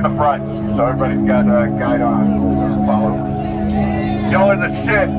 in the front, so everybody's got a guide on. Follow. Y'all are the shit.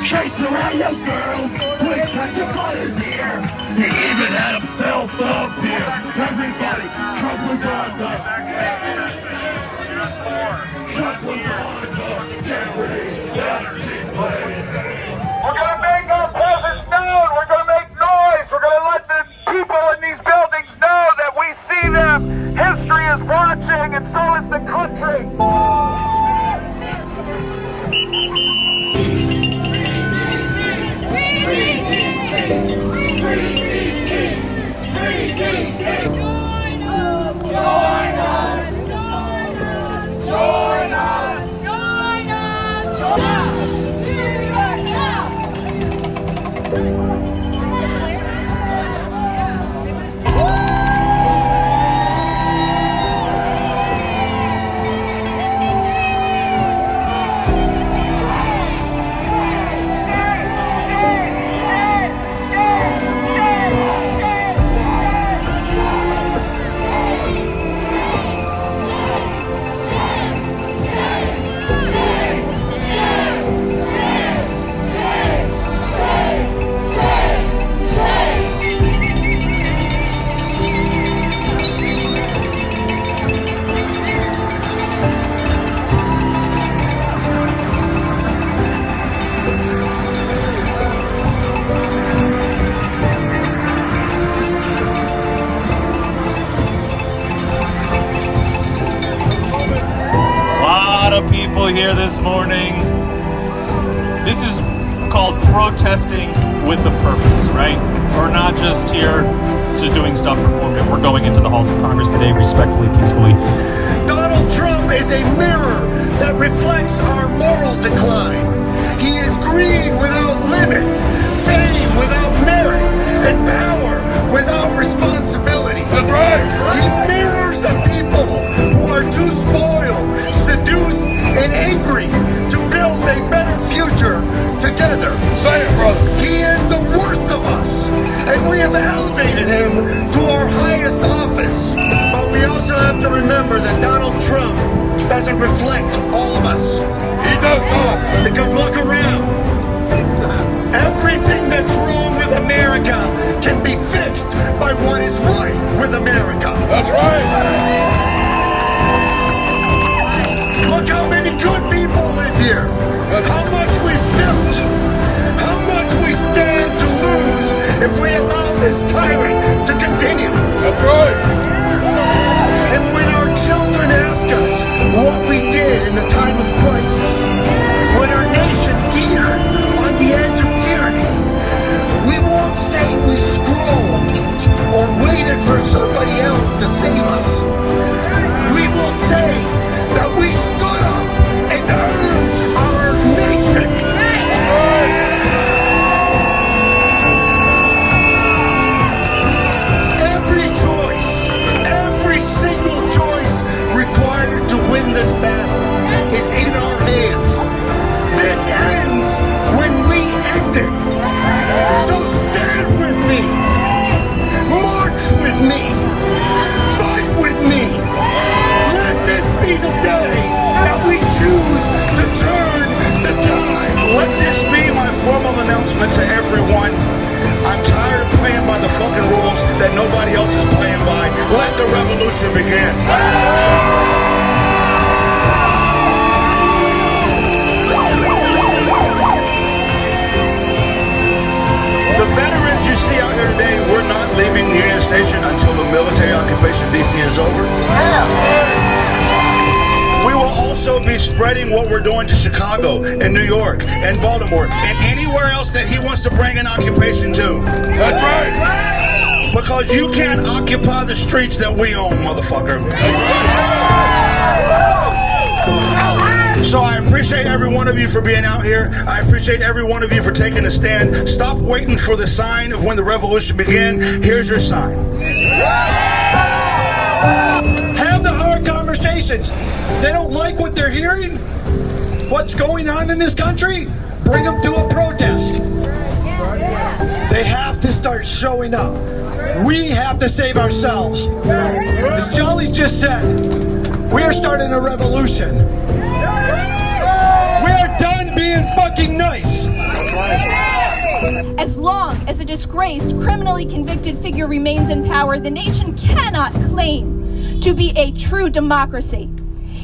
Chase around the girls, quick catch your butters here. He even had himself up here. Everybody, Trump was on the Jeffrey Epstein play. We're gonna make our presence known. We're gonna make noise. We're gonna let the people in these buildings know that we see them. History is watching, and so is the country. Here this morning. This is called protesting with a purpose, right? We're not just here just doing stuff performing. We're going into the halls of Congress today respectfully, peacefully. Donald Trump is a mirror that reflects our moral decline. He is greed without limit, fame without merit, and power without responsibility. That's right. He mirrors a people who are too spoiled, seduced, and angry to build a better future together. Say it, brother. He is the worst of us, and we have elevated him to our highest office. But we also have to remember that Donald Trump doesn't reflect all of us. He does not. Because look around. Everything that's wrong with America can be fixed by what is right with America. That's right. Look how many good people live here. How much we've built. How much we stand to lose if we allow this tyrant to continue. That's right. And when our children ask us what we did in the time of crisis, when our nation teetered on the edge of tyranny, we won't say we scrolled or waited for somebody else to save us. We will say that we stood up and earned our nation. Every choice, every single choice required everybody else is playing by. Let the revolution begin. The veterans you see out here today, we're not leaving Union Station until the military occupation of DC is over. We will also be spreading what we're doing to Chicago and New York and Baltimore and anywhere else that he wants to bring an occupation to. That's right. Because you can't occupy the streets that we own, motherfucker. So I appreciate every one of you for being out here. I appreciate every one of you for taking a stand. Stop waiting for the sign of when the revolution begins. Here's your sign. Have the hard conversations. They don't like what they're hearing, what's going on in this country. Bring them to a protest. They have to start showing up. We have to save ourselves. As Jolly just said, we are starting a revolution. We are done being fucking nice. As long as a disgraced, criminally convicted figure remains in power, the nation cannot claim to be a true democracy.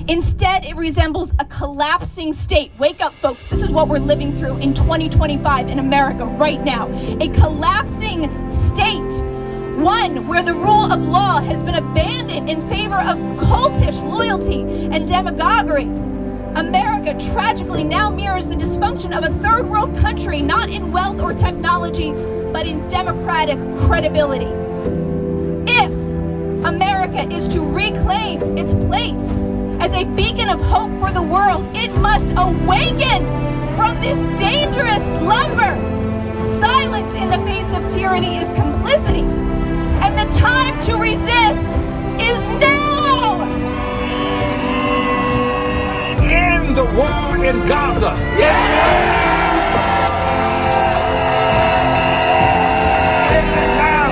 Instead, it resembles a collapsing state. Wake up, folks. This is what we're living through in 2025 in America right now. A collapsing state. One where the rule of law has been abandoned in favor of cultish loyalty and demagoguery. America tragically now mirrors the dysfunction of a third world country, not in wealth or technology, but in democratic credibility. If America is to reclaim its place as a beacon of hope for the world, it must awaken from this dangerous slumber. Silence in the face of tyranny is complicity, and the time to resist is now! End the war in Gaza. End it now.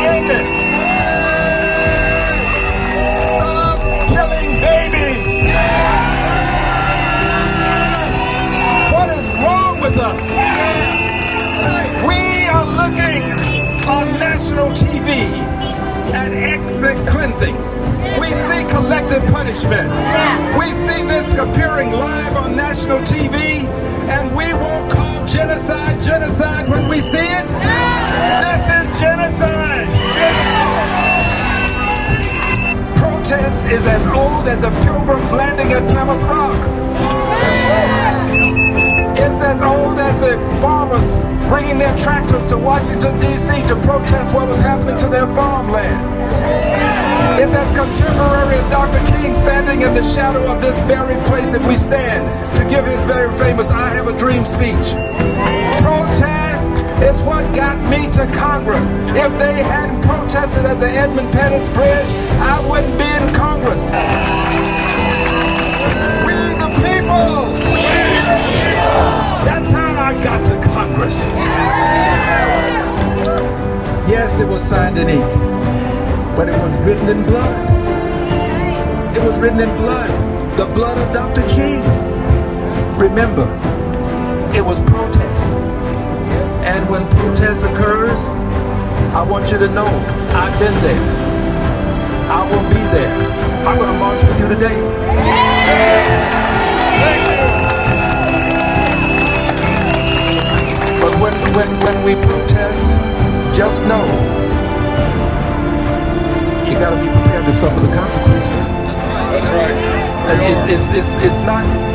End it. Stop killing babies. What is wrong with us? We are looking on national TV at ethnic cleansing. We see collective punishment. We see this appearing live on national TV, and we won't call genocide genocide when we see it. This is genocide. Protest is as old as the Pilgrims landing at Plymouth Rock. It's as old as the farmers bringing their tractors to Washington, D.C. to protest what was happening to their farmland. It's as contemporary as Dr. King standing in the shadow of this very place that we stand to give his very famous I Have a Dream speech. Protest is what got me to Congress. If they hadn't protested at the Edmund Pettus Bridge, I wouldn't be in Congress. We the people! That's how I got to Congress. Yes, it was signed in ink, but it was written in blood. It was written in blood, the blood of Dr. King. Remember, it was protest. And when protest occurs, I want you to know, I've been there. I will be there. I'm going to march with you today. But when we protest, just know you got to be prepared to suffer the consequences. That's right.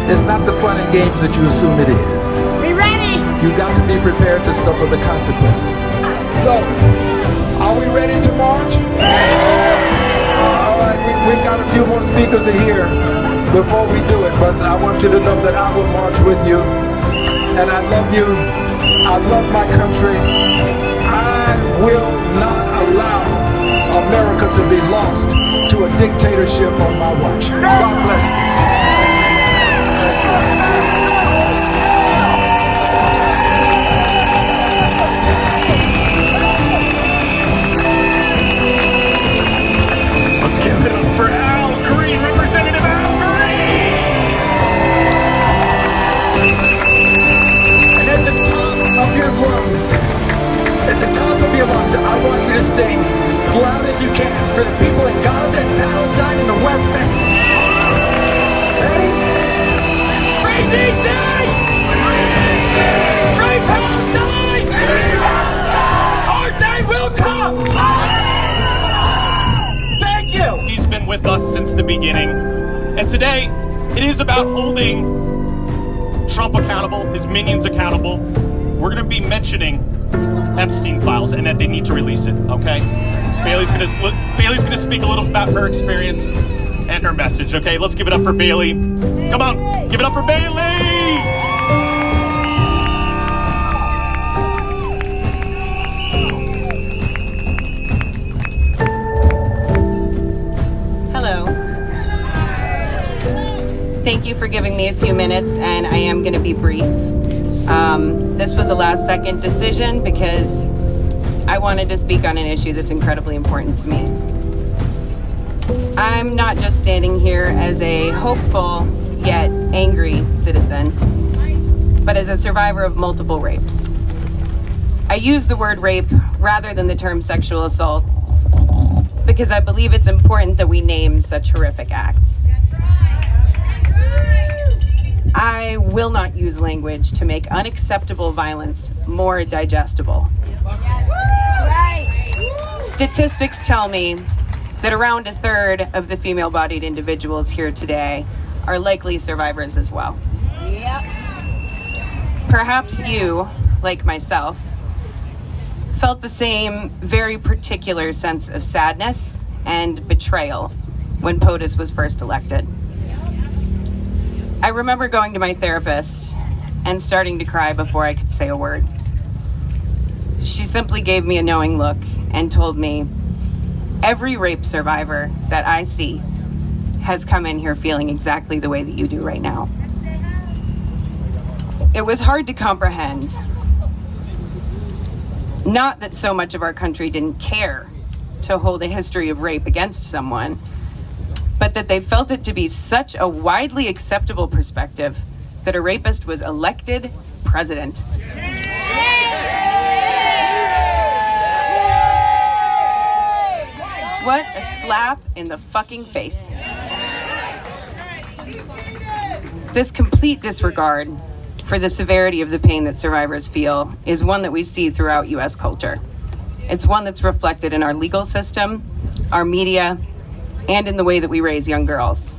It's not the fun and games that you assume it is. We ready? You got to be prepared to suffer the consequences. So, are we ready to march? All right, we got a few more speakers in here before we do it, but I want you to know that I will march with you, and I love you. I love my country. I will not allow America to be lost to a dictatorship on my watch. God bless you. Let's give it up for Al Green, Representative Al Green! And at the top of your lungs, I want you to sing for the people in Gaza and Palestine and the West Bank. Ready? Free DC! Free Palestine! Our day will come! Thank you! He's been with us since the beginning. And today, it is about holding Trump accountable, his minions accountable. We're going to be mentioning Epstein files and that they need to release it, okay? Bailey's going to speak a little about her experience and her message, okay? Let's give it up for Bailey. Come on, give it up for Bailey! Hello. Thank you for giving me a few minutes, and I am going to be brief. This was a last-second decision because I wanted to speak on an issue that's incredibly important to me. I'm not just standing here as a hopeful yet angry citizen, but as a survivor of multiple rapes. I use the word rape rather than the term sexual assault because I believe it's important that we name such horrific acts. I will not use language to make unacceptable violence more digestible. Statistics tell me that around a third of the female-bodied individuals here today are likely survivors as well. Perhaps you, like myself, felt the same very particular sense of sadness and betrayal when POTUS was first elected. I remember going to my therapist and starting to cry before I could say a word. She simply gave me a knowing look and told me, every rape survivor that I see has come in here feeling exactly the way that you do right now. It was hard to comprehend. Not that so much of our country didn't care to hold a history of rape against someone, but that they felt it to be such a widely acceptable perspective that a rapist was elected president. What a slap in the fucking face. This complete disregard for the severity of the pain that survivors feel is one that we see throughout U.S. culture. It's one that's reflected in our legal system, our media, and in the way that we raise young girls.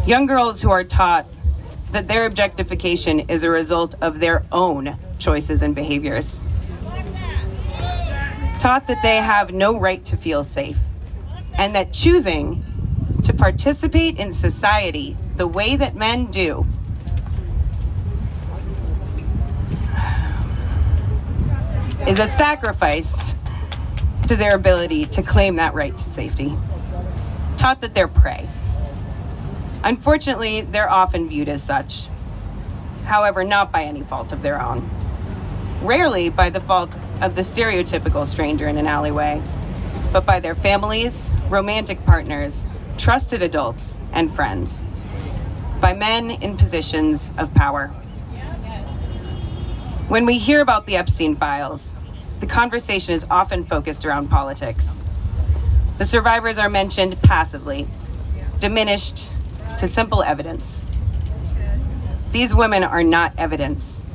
Young girls who are taught that their objectification is a result of their own choices and behaviors. Taught that they have no right to feel safe, and that choosing to participate in society the way that men do is a sacrifice to their ability to claim that right to safety. Taught that they're prey. Unfortunately, they're often viewed as such. However, not by any fault of their own. Rarely by the fault of the stereotypical stranger in an alleyway, but by their families, romantic partners, trusted adults, and friends. By men in positions of power. When we hear about the Epstein files, the conversation is often focused around politics. The survivors are mentioned passively, diminished to simple evidence. These women are not evidence.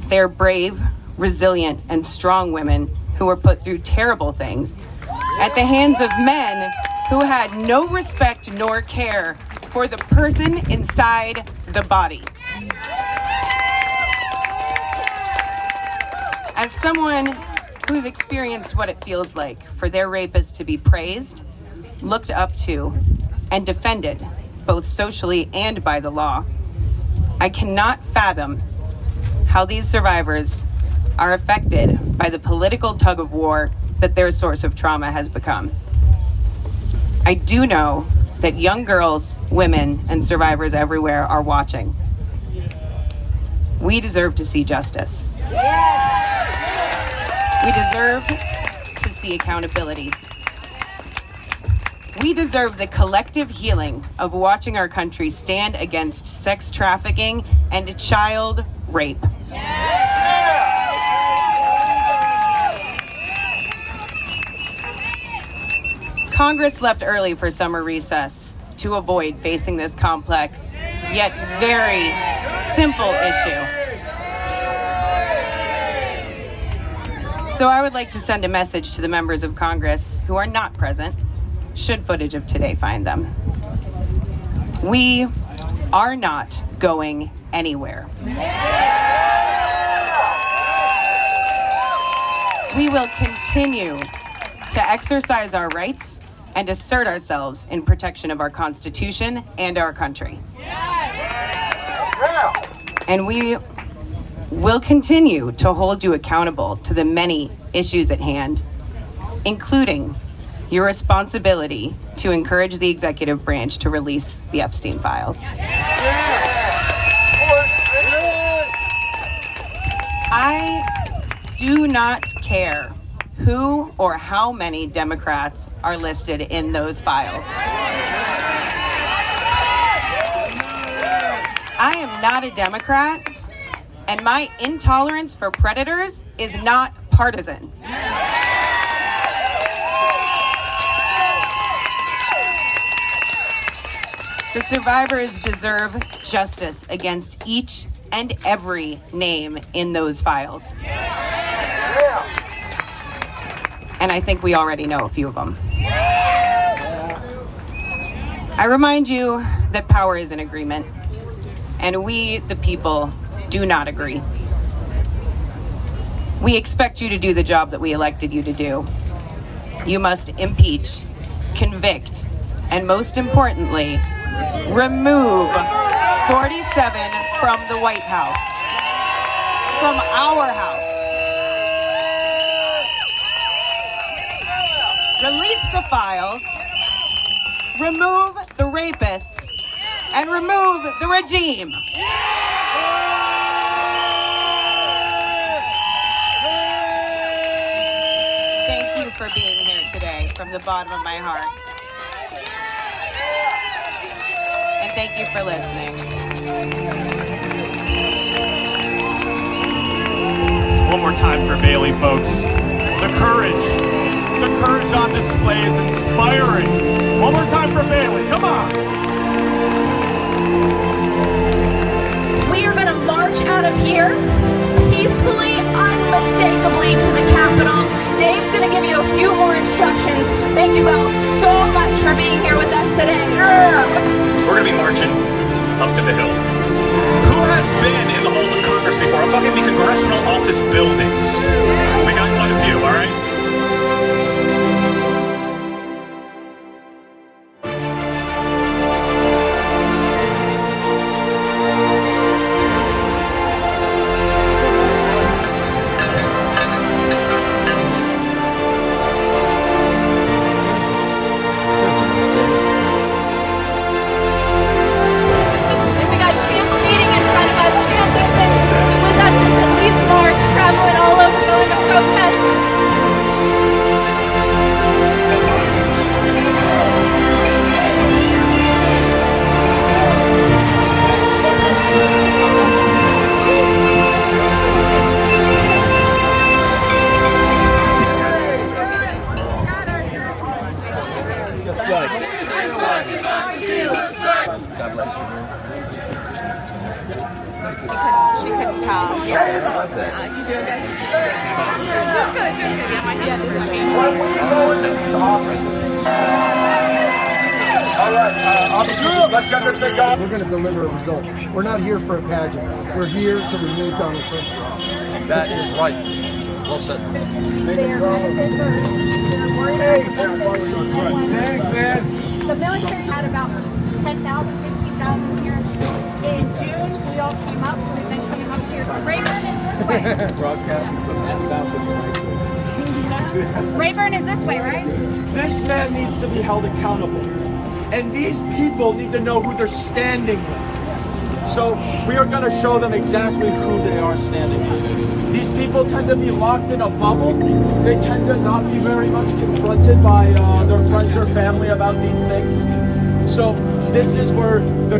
They are brave, resilient, and strong women who were put through terrible things at the hands of men who had no respect nor care for the person inside the body. As someone who's experienced what it feels like for their rapist to be praised, looked up to, and defended, both socially and by the law, I cannot fathom how these survivors are affected by the political tug of war that their source of trauma has become. I do know that young girls, women, and survivors everywhere are watching. We deserve to see justice. We deserve to see accountability. We deserve the collective healing of watching our country stand against sex trafficking and child rape. Congress left early for summer recess to avoid facing this complex, yet very simple issue. So I would like to send a message to the members of Congress who are not present, should footage of today find them. We are not going anywhere. We will continue to exercise our rights and assert ourselves in protection of our Constitution and our country. And we will continue to hold you accountable to the many issues at hand, including your responsibility to encourage the executive branch to release the Epstein files. I do not care who or how many Democrats are listed in those files. I am not a Democrat, and my intolerance for predators is not partisan. The survivors deserve justice against each and every name in those files. And I think we already know a few of them. I remind you that power is an agreement, and we, the people, do not agree. We expect you to do the job that we elected you to do. You must impeach, convict, and most importantly, remove 47 from the White House, from our house. Release the files, remove the rapist, and remove the regime. Thank you for being here today from the bottom of my heart. And thank you for listening. One more time for Bailey, folks. The courage on display is inspiring. One more time for Bailey, come on. We are going to march out of here peacefully, unmistakably to the Capitol. Dave's going to give you a few more instructions. Thank you all so much for being here with us today. We're going to be marching up to the hill. Who has been in the halls of Congress before? I'm talking the congressional office buildings. We got quite a few, all right? She couldn't come. You doing good? Good. I might be at this Let's get this thing going. We're going to deliver a result. We're not here for a pageant. We're here to remove Donald Trump. That is right. Well said. Thanks, man. The military had about 10,000, 15,000 here. In June, we all came up, so we've been coming up here. Rayburn is this way. Rayburn is this way, right? This man needs to be held accountable. And these people need to know who they're standing with. So we are going to show them exactly who they are standing with. These people tend to be locked in a bubble. They tend to not be very much confronted by their friends or family about these things. So this is where the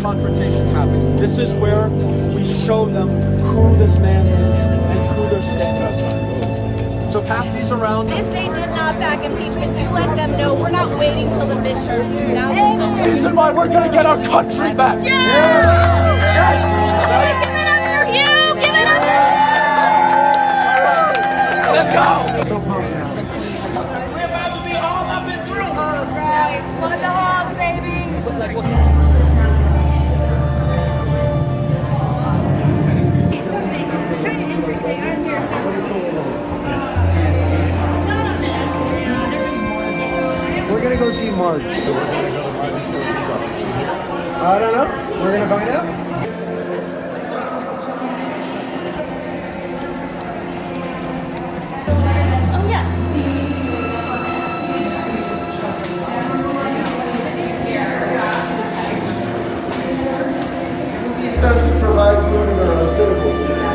confrontations happen. This is where we show them who this man is and who they're standing with. So pass this around. If they did not back impeachment, you let them know we're not waiting till the midterms. Now's the Reason why we're going to get our country back. Give it up for you! Give it up for Let's go. We're about to be all up and through. All right, flood the halls, baby! It's kind of interesting. I was here We're gonna go see Marge. I don't know. We're gonna find out. Oh, yeah. Sometimes provide food and are hospitable.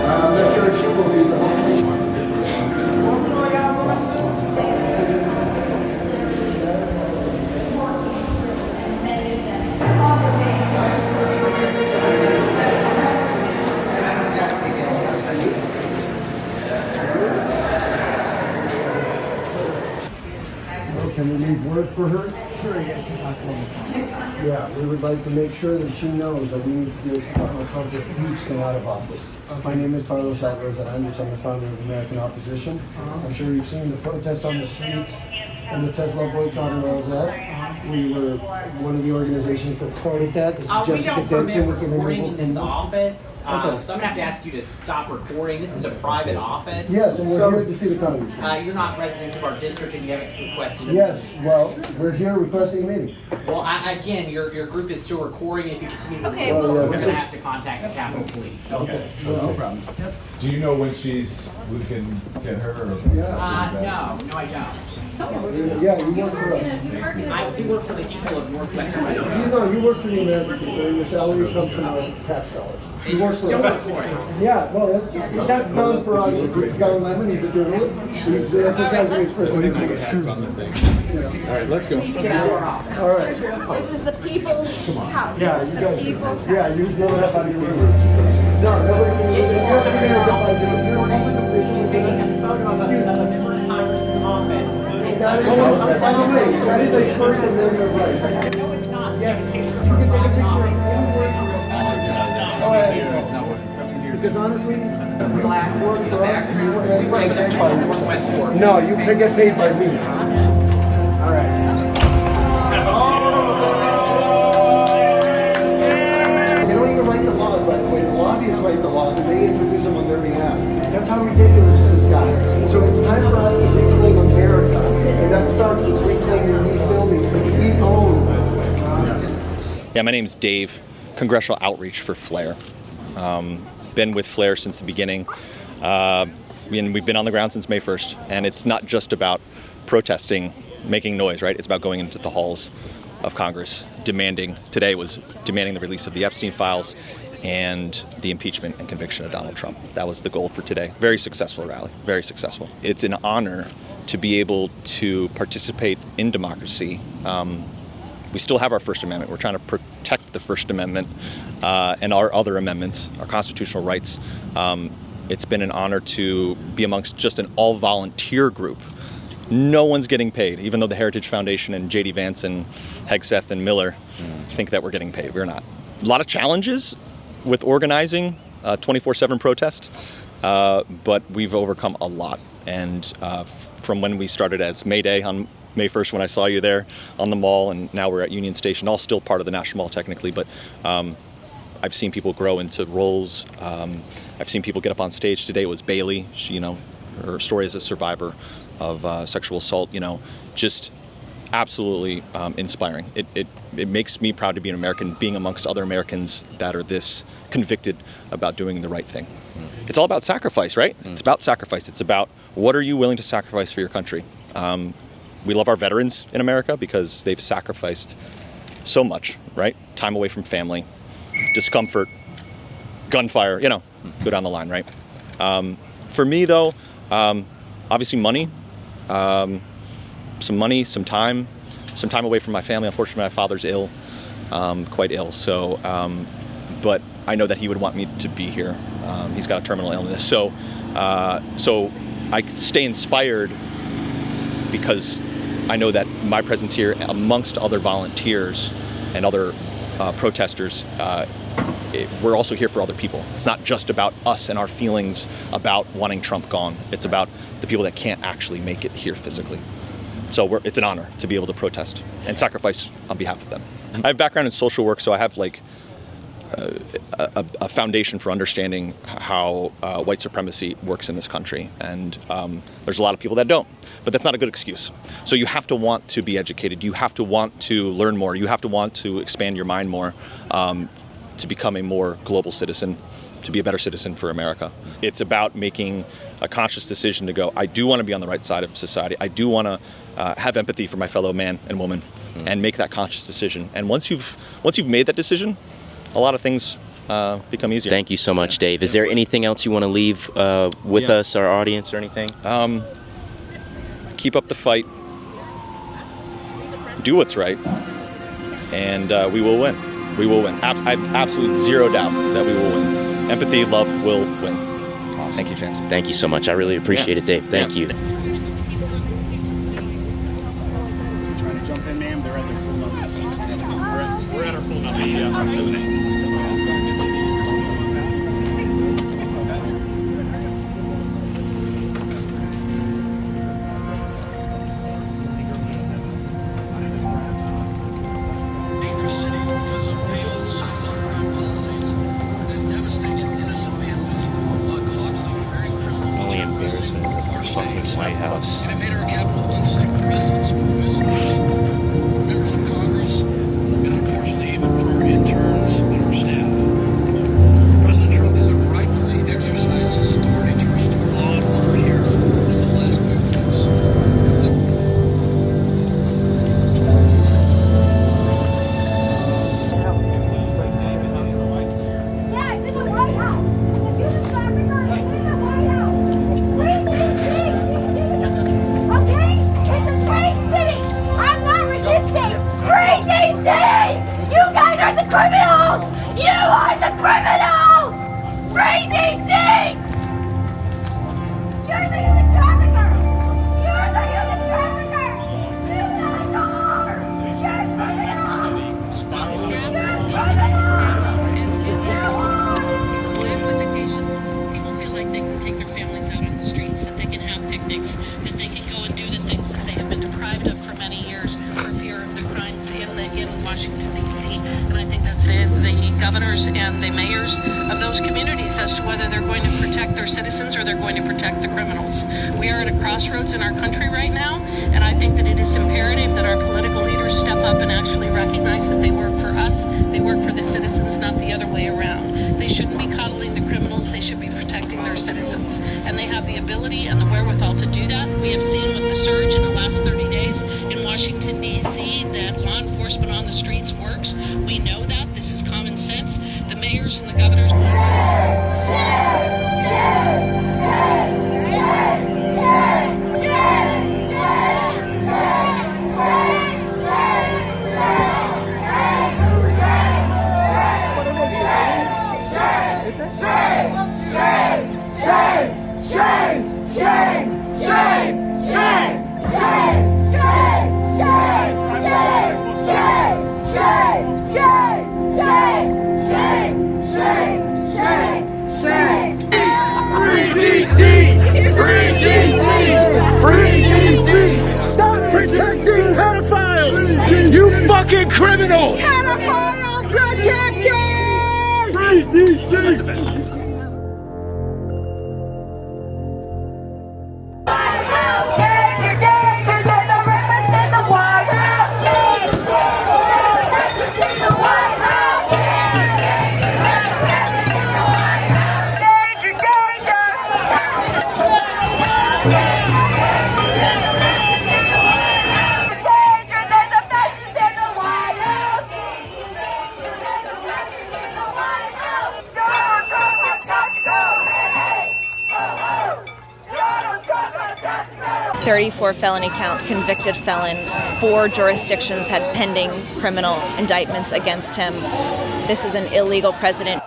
I'm not sure if she will be, but hopefully. Can we leave word for her? Sure, yeah. Yeah, we would like to make sure that she knows that we need to get Donald Trump impeached and out of office. My name is Carlos Alvarez, and I'm the founder of American Opposition. I'm sure you've seen the protests on the streets and the Tesla boycott and all of that. We were one of the organizations that started that. This is We Jessica don't permit Denson with the recording in this removal. office, Okay. so I'm gonna have to ask you to stop recording. This is a private office. Yes, and we're here to see the Congress. You're not residents of our district and you haven't requested a Yes, well, we're here requesting a meeting. Well, again, your group is still recording. If you continue to Okay, record, well, we're this gonna is- have to contact the Capitol Police. Okay, no problem. Do you know when we can get her? Or No, I don't. Yeah, you work for us. We work for the people of Northwest You Ohio. know, you work for the American people, and your salary comes from our tax dollars. You work for Still us. recording. Yeah, well, that's Don's prerogative. He's Don Lemon, he's a journalist. He's exercising his first amendment. All right, let's go. All right. This is the people's house. Yeah, you The guys. people's Yeah, house. you blow it up out of your room. No, nobody can. You're a public official. You're a public official. Taking a photo of a member of Congress's office. That is, by the way, that is a First Amendment right. No, it's not. Yes, you can take a picture. Go ahead. Because honestly, Black work for us, you wouldn't Right, have to find yourself. West Georgia. No, you get paid by me. All right. They don't even write the laws, by the way. The lobbyists write the laws, and they introduce them on their behalf. That's how ridiculous this has gotten. So it's time for us to reclaim America, and that starts with reclaiming these buildings, which we own, by the way. Yeah, my name's Dave, Congressional Outreach for FLAIR. Been with FLAIR since the beginning. And we've been on the ground since May 1st, and it's not just about protesting, making noise, right? It's about going into the halls of Congress, today was demanding the release of the Epstein files and the impeachment and conviction of Donald Trump. That was the goal for today. Very successful rally, very successful. It's an honor to be able to participate in democracy. We still have our First Amendment. We're trying to protect the First Amendment and our other amendments, our constitutional rights. It's been an honor to be amongst just an all-volunteer group. No one's getting paid, even though the Heritage Foundation and J.D. Vance and Hegseth and Miller think that we're getting paid. We're not. A lot of challenges with organizing 24/7 protest, but we've overcome a lot. And from when we started as May Day on May 1st, when I saw you there on the mall, and now we're at Union Station, all still part of the National Mall technically, but I've seen people grow into roles. I've seen people get up on stage. Today was Bailey. She, her story as a survivor of sexual assault, just absolutely inspiring. It makes me proud to be an American, being amongst other Americans that are this convicted about doing the right thing. It's all about sacrifice, right? It's about sacrifice. It's about what are you willing to sacrifice for your country? We love our veterans in America because they've sacrificed so much, right? Time away from family, discomfort, gunfire, go down the line, right? For me, though, obviously money, some time away from my family. Unfortunately, my father's ill, quite ill. So, but I know that he would want me to be here. He's got a terminal illness. So I stay inspired because I know that my presence here, amongst other volunteers and other protesters, we're also here for other people. It's not just about us and our feelings about wanting Trump gone. It's about the people that can't actually make it here physically. So it's an honor to be able to protest and sacrifice on behalf of them. I have background in social work, so I have like a foundation for understanding how white supremacy works in this country. And there's a lot of people that don't, but that's not a good excuse. So you have to want to be educated. You have to want to learn more. You have to want to expand your mind more to become a more global citizen, to be a better citizen for America. It's about making a conscious decision to go, I do want to be on the right side of society. I do want to have empathy for my fellow man and woman and make that conscious decision. And once you've made that decision, a lot of things become easier. Thank you so much, Dave. Is there anything else you want to leave with us, our audience, or anything? Keep up the fight. Do what's right. And we will win. We will win. I have absolutely zero doubt that we will win. Empathy, love will win. Awesome. Thank you, Chance. Thank you so much. I really appreciate it, Dave. Thank you. Trying to jump in, ma'am. They're at their full number. We're at our full number. Yeah. White House. President Trump has rightfully exercised his authority to restore law and order here in the last few weeks. Yeah, it's in the White House. If you're the trafficker, it's in the White House. Okay? It's a great city. I'm not resisting. Free DC! You guys are the criminals! You are the criminals! Free DC! You're the human trafficker! You're the human trafficker! You guys are! You're criminals! Live with addictions. People feel like they can take their families out on the streets, that they can have picnics, that they can go and do the things that they have been deprived of for many years for fear of the crimes in Washington, D.C. And I think that's the governors and the mayors of those communities as to whether they're going to protect their citizens or they're going to protect the criminals. We are at a crossroads in our country right now, and I think that it is imperative that our political leaders step up and actually recognize that they work for us, they work for the citizens, not the other way around. They shouldn't be coddling the criminals, they should be protecting their citizens. And they have the ability and the wherewithal to do that. We have seen with the surge in the last 30 days in Washington, D.C., that law enforcement on the streets works. We know that. This is common sense. The mayors and the governors... Stop protecting pedophiles! You fucking criminals! Pedophile protectors! Free DC! .34 felony count, convicted felon, 4 jurisdictions had pending criminal indictments against him. This is an illegal president.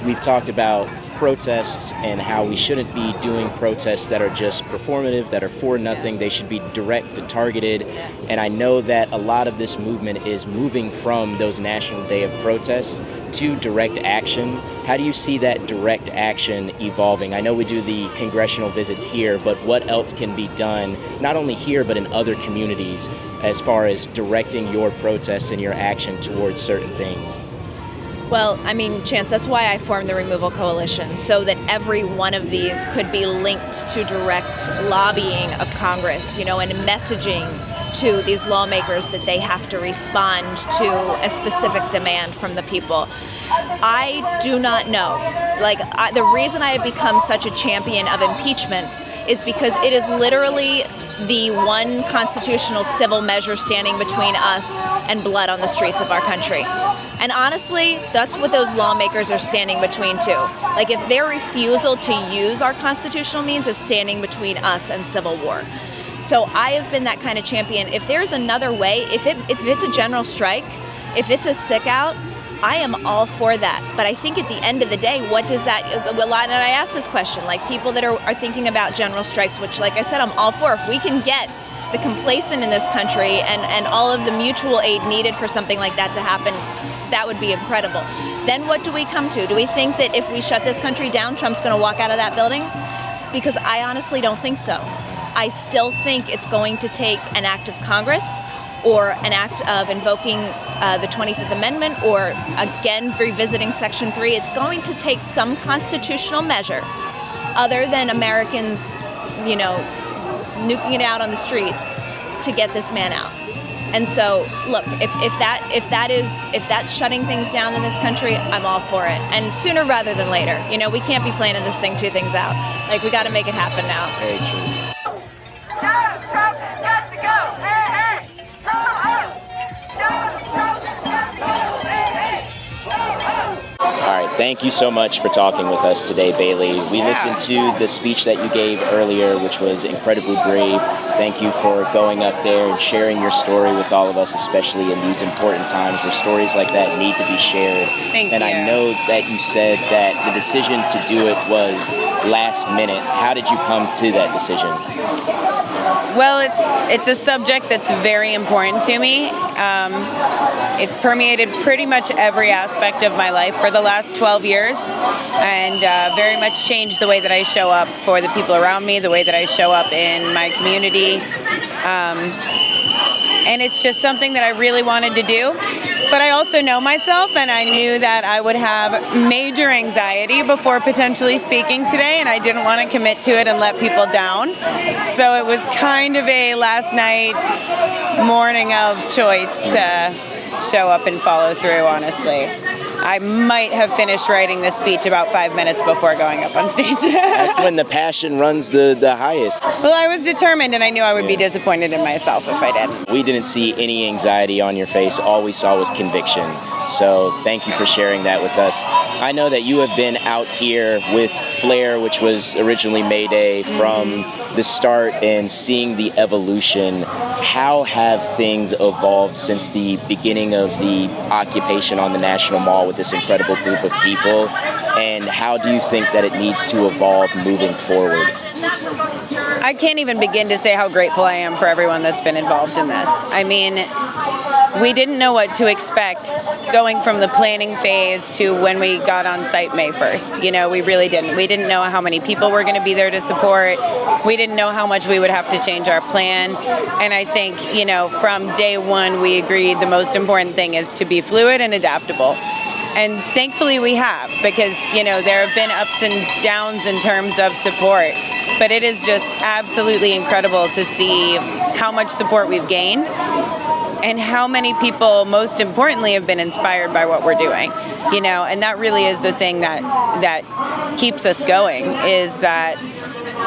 We've talked about protests and how we shouldn't be doing protests that are just performative, that are for nothing. They should be direct and targeted. And I know that a lot of this movement is moving from those National Day of protests to direct action. How do you see that direct action evolving? I know we do the congressional visits here, but what else can be done, not only here, but in other communities, as far as directing your protests and your action towards certain things? Well, I mean, Chance, that's why I formed the Removal Coalition, so that every one of these could be linked to direct lobbying of Congress, and messaging to these lawmakers that they have to respond to a specific demand from the people. I do not know. The reason I have become such a champion of impeachment is because it is literally the one constitutional civil measure standing between us and blood on the streets of our country. And honestly, that's what those lawmakers are standing between too. If their refusal to use our constitutional means is standing between us and civil war. So I have been that kind of champion. If there's another way, if it's a general strike, if it's a sick out, I am all for that. But I think at the end of the day, what does that, and I ask this question, people that are thinking about general strikes, which like I said, I'm all for. If we can get the complacent in this country and all of the mutual aid needed for something like that to happen, that would be incredible. Then what do we come to? Do we think that if we shut this country down, Trump's going to walk out of that building? Because I honestly don't think so. I still think it's going to take an act of Congress or an act of invoking the 25th Amendment or, again, revisiting Section 3. It's going to take some constitutional measure other than Americans, nuking it out on the streets to get this man out. And so, look, if that's shutting things down in this country, I'm all for it. And sooner rather than later. We can't be planning this thing 2 things out. We got to make it happen now. Very true. Trump has got to go! Hey, hey! Trump has got to go! Hey, hey! All right, thank you so much for talking with us today, Bailey. We listened to the speech that you gave earlier, which was incredibly brave. Thank you for going up there and sharing your story with all of us, especially in these important times where stories like that need to be shared. Thank you. I know that you said that the decision to do it was last minute. How did you come to that decision? Well, it's a subject that's very important to me. It's permeated pretty much every aspect of my life for the last 12 years and very much changed the way that I show up for the people around me, the way that I show up in my community. And it's just something that I really wanted to do. But I also know myself, and I knew that I would have major anxiety before potentially speaking today, and I didn't want to commit to it and let people down. So it was kind of a last night, morning of choice to show up and follow through, honestly. I might have finished writing this speech about 5 minutes before going up on stage. That's when the passion runs the highest. Well, I was determined, and I knew I would be disappointed in myself if I didn't. We didn't see any anxiety on your face. All we saw was conviction. So thank you for sharing that with us. I know that you have been out here with Flare, which was originally May Day, from the start and seeing the evolution. How have things evolved since the beginning of the occupation on the National Mall with this incredible group of people? And how do you think that it needs to evolve moving forward? I can't even begin to say how grateful I am for everyone that's been involved in this. I mean, we didn't know what to expect going from the planning phase to when we got on site May 1st. We really didn't. We didn't know how many people were going to be there to support. We didn't know how much we would have to change our plan. And I think, from day one, we agreed the most important thing is to be fluid and adaptable. And thankfully we have, because, there have been ups and downs in terms of support. But it is just absolutely incredible to see how much support we've gained and how many people, most importantly, have been inspired by what we're doing. And that really is the thing that keeps us going, is that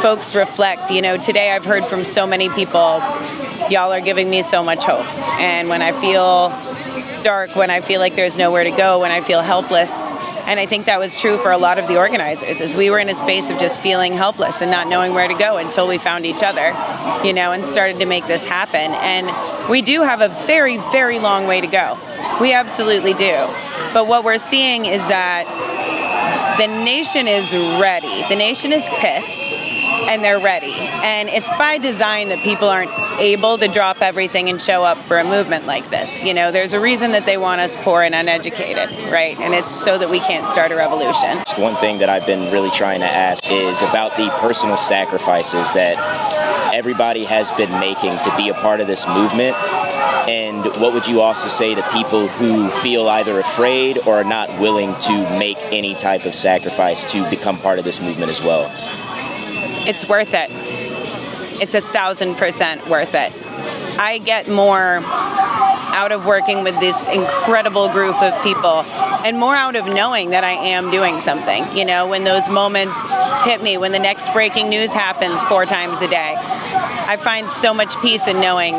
folks reflect. Today I've heard from so many people, y'all are giving me so much hope. And when I feel dark, when I feel like there's nowhere to go, when I feel helpless. And I think that was true for a lot of the organizers, as we were in a space of just feeling helpless and not knowing where to go until we found each other, and started to make this happen. And we do have a very, very long way to go. We absolutely do. But what we're seeing is that The nation is ready. The nation is pissed, and they're ready. And it's by design that people aren't able to drop everything and show up for a movement like this. You know, there's a reason that they want us poor and uneducated, right? And it's so that we can't start a revolution. One thing that I've been really trying to ask is about the personal sacrifices that everybody has been making to be a part of this movement. And what would you also say to people who feel either afraid or are not willing to make any type of sacrifice to become part of this movement as well? It's worth it. It's 1,000% worth it. I get more out of working with this incredible group of people and more out of knowing that I am doing something. You know, when those moments hit me, when the next breaking news happens 4 times a day, I find so much peace in knowing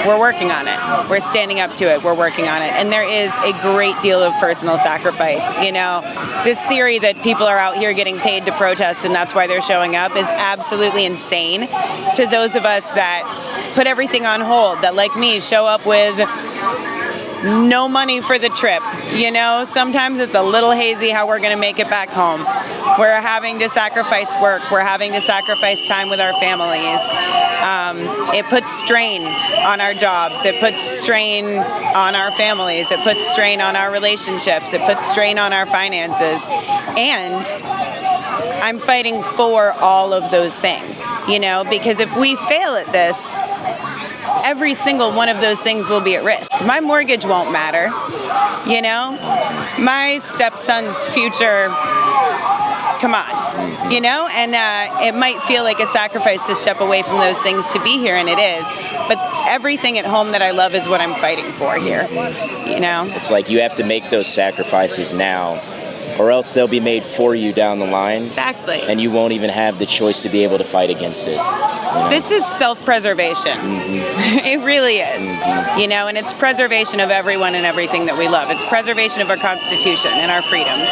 we're working on it. We're standing up to it. We're working on it. And there is a great deal of personal sacrifice. You know, this theory that people are out here getting paid to protest and that's why they're showing up is absolutely insane to those of us that put everything on hold, that like me show up with no money for the trip. You know, sometimes it's a little hazy how we're going to make it back home. We're having to sacrifice work. We're having to sacrifice time with our families. It puts strain on our jobs. It puts strain on our families. It puts strain on our relationships. It puts strain on our finances. And I'm fighting for all of those things, you know, because if we fail at this, every single one of those things will be at risk. My mortgage won't matter, you know? My stepson's future, come on, you know? And it might feel like a sacrifice to step away from those things to be here, and it is. But everything at home that I love is what I'm fighting for here, you know? It's like you have to make those sacrifices now, or else they'll be made for you down the line. Exactly. And you won't even have the choice to be able to fight against it. You know? This is self-preservation. It really is. You know, and it's preservation of everyone and everything that we love. It's preservation of our Constitution and our freedoms.